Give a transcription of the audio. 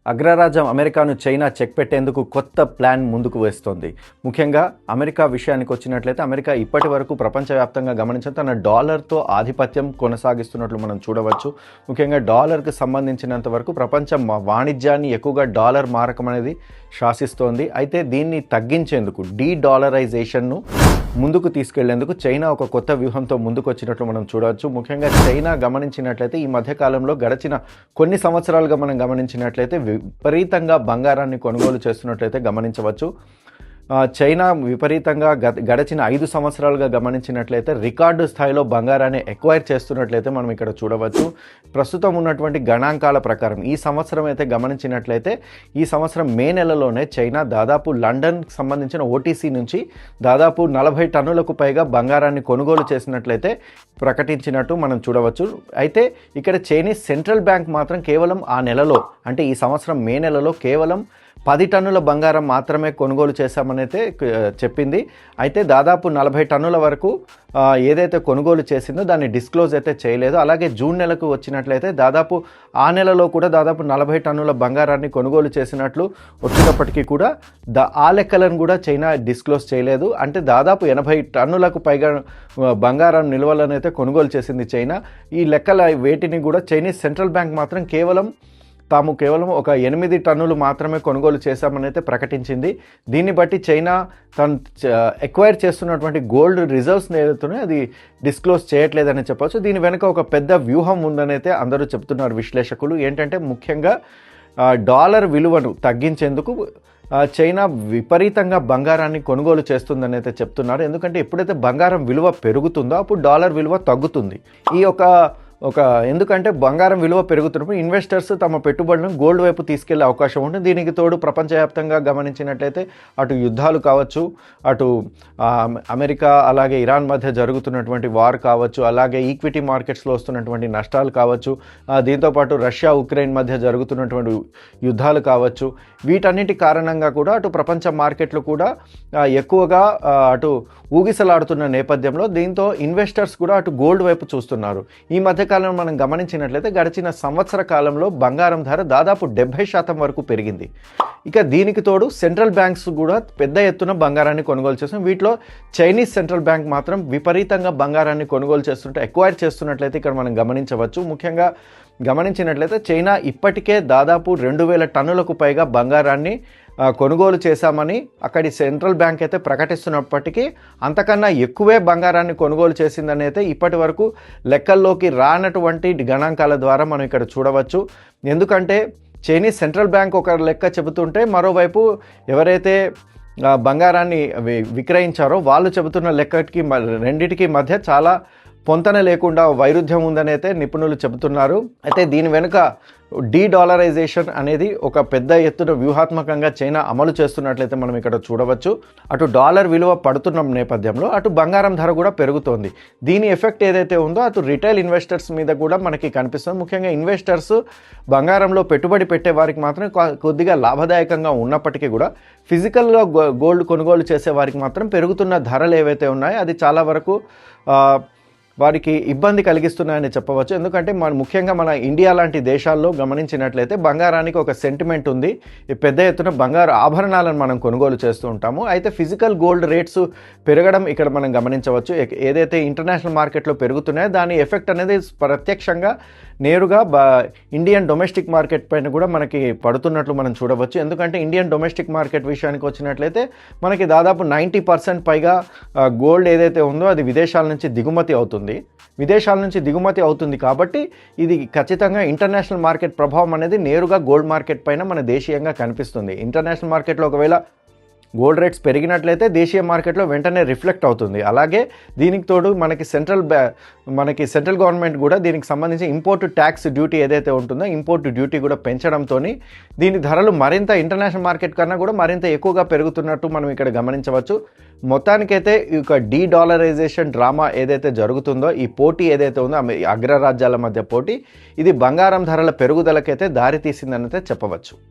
అగ్రరాజ్యం అమెరికాను China check పెట్టేందుకు కొత్త ప్లాన్ ముందుకు వేస్తోంది. ముఖ్యంగా అమెరికా విషయానికి వచ్చినట్లయితే అమెరికా ఇప్పటి వరకు ప్రపంచవ్యాప్తంగా గమనించిన తన డాలర్తో ఆధిపత్యం కొనసాగిస్తున్నట్లు మనం చూడవచ్చు. ముఖ్యంగా డాలర్కు సంబంధించినంత వరకు ప్రపంచ వాణిజ్యాన్ని ఎక్కువగా డాలర్ మారకం అనేది శాసిస్తోంది. అయితే దీన్ని తగ్గించేందుకు డీడాలరైజేషన్ను ముందుకు తీసుకెళ్లేందుకు చైనా ఒక కొత్త వ్యూహంతో ముందుకు వచ్చినట్లు మనం చూడవచ్చు. ముఖ్యంగా చైనా గమనించినట్లయితే ఈ మధ్యకాలంలో గడిచిన కొన్ని సంవత్సరాలుగా మనం గమనించినట్లయితే విపరీతంగా బంగారాన్ని కొనుగోలు చేస్తున్నట్లయితే గమనించవచ్చు. చైనా విపరీతంగా గడిచిన 5 సంవత్సరాలుగా గమనించినట్లయితే రికార్డు స్థాయిలో బంగారాన్ని ఎక్వైర్ చేస్తున్నట్లయితే మనం ఇక్కడ చూడవచ్చు. ప్రస్తుతం ఉన్నటువంటి గణాంకాల ప్రకారం ఈ సంవత్సరం అయితే గమనించినట్లయితే ఈ సంవత్సరం మే నెలలోనే చైనా దాదాపు లండన్కి సంబంధించిన ఓటీసీ నుంచి దాదాపు 40 టన్నులకు పైగా బంగారాన్ని కొనుగోలు చేసినట్లయితే ప్రకటించినట్టు మనం చూడవచ్చు. అయితే ఇక్కడ చైనీస్ సెంట్రల్ బ్యాంక్ మాత్రం కేవలం ఆ నెలలో అంటే ఈ సంవత్సరం మే నెలలో కేవలం 10 టన్నుల బంగారం మాత్రమే కొనుగోలు చేశామనైతే చెప్పింది. అయితే దాదాపు 40 టన్నుల వరకు ఏదైతే కొనుగోలు చేసిందో దాన్ని డిస్క్లోజ్ అయితే చేయలేదు. అలాగే జూన్ నెలకు వచ్చినట్లయితే దాదాపు ఆ నెలలో కూడా దాదాపు 40 టన్నుల బంగారాన్ని కొనుగోలు చేసినట్లు వచ్చినప్పటికీ కూడా ఆ లెక్కలను కూడా చైనా డిస్క్లోజ్ చేయలేదు. అంటే దాదాపు 80 టన్నులకు పైగా బంగారం నిల్వలను అయితే కొనుగోలు చేసింది చైనా. ఈ లెక్కల వేటిని కూడా చైనీస్ సెంట్రల్ బ్యాంక్ మాత్రం తాము కేవలం ఒక 8 టన్నులు మాత్రమే కొనుగోలు చేశామని అయితే ప్రకటించింది. దీన్ని బట్టి చైనా తను ఎక్వైర్ చేస్తున్నటువంటి గోల్డ్ రిజర్వ్స్ ఏదైతే అది డిస్క్లోజ్ చేయట్లేదని చెప్పవచ్చు. దీని వెనుక ఒక పెద్ద వ్యూహం ఉందని అయితే అందరూ చెప్తున్నారు విశ్లేషకులు. ఏంటంటే ముఖ్యంగా డాలర్ విలువను తగ్గించేందుకు చైనా విపరీతంగా బంగారాన్ని కొనుగోలు చేస్తుందని అయితే చెప్తున్నారు. ఎందుకంటే ఎప్పుడైతే బంగారం విలువ పెరుగుతుందో అప్పుడు డాలర్ విలువ తగ్గుతుంది. ఎందుకంటే బంగారం విలువ పెరుగుతున్నప్పుడు ఇన్వెస్టర్స్ తమ పెట్టుబడులను గోల్డ్ వైపు తీసుకెళ్లే అవకాశం ఉంటుంది. దీనికి తోడు ప్రపంచవ్యాప్తంగా గమనించినట్లయితే అటు యుద్ధాలు కావచ్చు, అటు అమెరికా అలాగే ఇరాన్ మధ్య జరుగుతున్నటువంటి వార్ కావచ్చు, అలాగే ఈక్విటీ మార్కెట్స్లో వస్తున్నటువంటి నష్టాలు కావచ్చు, దీంతోపాటు రష్యా ఉక్రెయిన్ మధ్య జరుగుతున్నటువంటి యుద్ధాలు కావచ్చు, వీటన్నిటి కారణంగా కూడా అటు ప్రపంచ మార్కెట్లు కూడా ఎక్కువగా అటు ఊగిసలాడుతున్న నేపథ్యంలో దీంతో ఇన్వెస్టర్స్ కూడా అటు గోల్డ్ వైపు చూస్తున్నారు. ఈ మధ్యకాలంలో మనం గమనించినట్లయితే గడిచిన సంవత్సర కాలంలో బంగారం ధర దాదాపు 70% వరకు పెరిగింది. ఇక దీనికి తోడు సెంట్రల్ బ్యాంక్స్ కూడా పెద్ద ఎత్తున బంగారాన్ని కొనుగోలు చేస్తున్నాయి. వీటిలో చైనీస్ సెంట్రల్ బ్యాంక్ మాత్రం విపరీతంగా బంగారాన్ని కొనుగోలు ఎక్వైర్ చేస్తున్నట్లయితే ఇక్కడ మనం గమనించవచ్చు. ముఖ్యంగా గమనించినట్లయితే చైనా ఇప్పటికే దాదాపు 2000 టన్నులకు పైగా బంగారాన్ని కొనుగోలు చేశామని అక్కడి సెంట్రల్ బ్యాంక్ అయితే ప్రకటిస్తున్నప్పటికీ అంతకన్నా ఎక్కువే బంగారాన్ని కొనుగోలు చేసిందని అయితే ఇప్పటి వరకు లెక్కల్లోకి రానటువంటి గణాంకాల ద్వారా మనం ఇక్కడ చూడవచ్చు. ఎందుకంటే చైనీస్ సెంట్రల్ బ్యాంక్ ఒక లెక్క చెబుతుంటే మరోవైపు ఎవరైతే బంగారాన్ని విక్రయించారో వాళ్ళు చెబుతున్న లెక్కకి రెండింటికి మధ్య చాలా పొంతన లేకుండా వైరుధ్యం ఉందని అయితే నిపుణులు చెబుతున్నారు. అయితే దీని వెనుక డీడాలరైజేషన్ అనేది ఒక పెద్ద ఎత్తున వ్యూహాత్మకంగా చైనా అమలు చేస్తున్నట్లయితే మనం ఇక్కడ చూడవచ్చు. అటు డాలర్ విలువ పడుతున్న నేపథ్యంలో అటు బంగారం ధర కూడా పెరుగుతోంది. దీని ఎఫెక్ట్ ఏదైతే ఉందో అటు రిటైల్ ఇన్వెస్టర్స్ మీద కూడా మనకి కనిపిస్తుంది. ముఖ్యంగా ఇన్వెస్టర్స్ బంగారంలో పెట్టుబడి పెట్టే వారికి మాత్రం కొద్దిగా లాభదాయకంగా ఉన్నప్పటికీ కూడా ఫిజికల్గా గోల్డ్ కొనుగోలు చేసే వారికి మాత్రం పెరుగుతున్న ధరలు ఏవైతే ఉన్నాయో అది చాలా వరకు వారికి ఇబ్బంది కలిగిస్తున్నాయని చెప్పవచ్చు. ఎందుకంటే ముఖ్యంగా మన ఇండియా లాంటి దేశాల్లో గమనించినట్లయితే బంగారానికి ఒక సెంటిమెంట్ ఉంది. పెద్ద ఎత్తున బంగారు ఆభరణాలను మనం కొనుగోలు చేస్తూ ఉంటాము. అయితే ఫిజికల్ గోల్డ్ రేట్స్ పెరగడం ఇక్కడ మనం గమనించవచ్చు. ఏదైతే ఇంటర్నేషనల్ మార్కెట్లో పెరుగుతున్నాయో దాని ఎఫెక్ట్ అనేది ప్రత్యక్షంగా నేరుగా ఇండియన్ డొమెస్టిక్ మార్కెట్ పైన కూడా మనకి పడుతున్నట్లు మనం చూడవచ్చు. ఎందుకంటే ఇండియన్ డొమెస్టిక్ మార్కెట్ విషయానికి వచ్చినట్లయితే మనకి దాదాపు 90% పైగా గోల్డ్ ఏదైతే ఉందో అది విదేశాల నుంచి దిగుమతి అవుతుంది కాబట్టి ఇది ఖచ్చితంగా ఇంటర్నేషనల్ మార్కెట్ ప్రభావం అనేది నేరుగా గోల్డ్ మార్కెట్ పైన మన దేశీయంగా కనిపిస్తుంది. ఇంటర్నేషనల్ మార్కెట్లో ఒకవేళ గోల్డ్ రేట్స్ పెరిగినట్లయితే దేశీయ మార్కెట్లో వెంటనే రిఫ్లెక్ట్ అవుతుంది. అలాగే దీనికి తోడు మనకి సెంట్రల్ గవర్నమెంట్ కూడా దీనికి సంబంధించి ఇంపోర్ట్ ట్యాక్స్ డ్యూటీ ఏదైతే ఉంటుందో ఇంపోర్ట్ డ్యూటీ కూడా పెంచడంతో దీని ధరలు మరింత ఇంటర్నేషనల్ మార్కెట్ కన్నా కూడా మరింత ఎక్కువగా పెరుగుతున్నట్టు మనం ఇక్కడ గమనించవచ్చు. మొత్తానికైతే ఈ యొక్క డీడాలరైజేషన్ డ్రామా ఏదైతే జరుగుతుందో ఈ పోటీ ఏదైతే ఉందో అగ్రరాజ్యాల మధ్య పోటీ ఇది బంగారం ధరల పెరుగుదలకైతే దారితీసిందని అయితే చెప్పవచ్చు.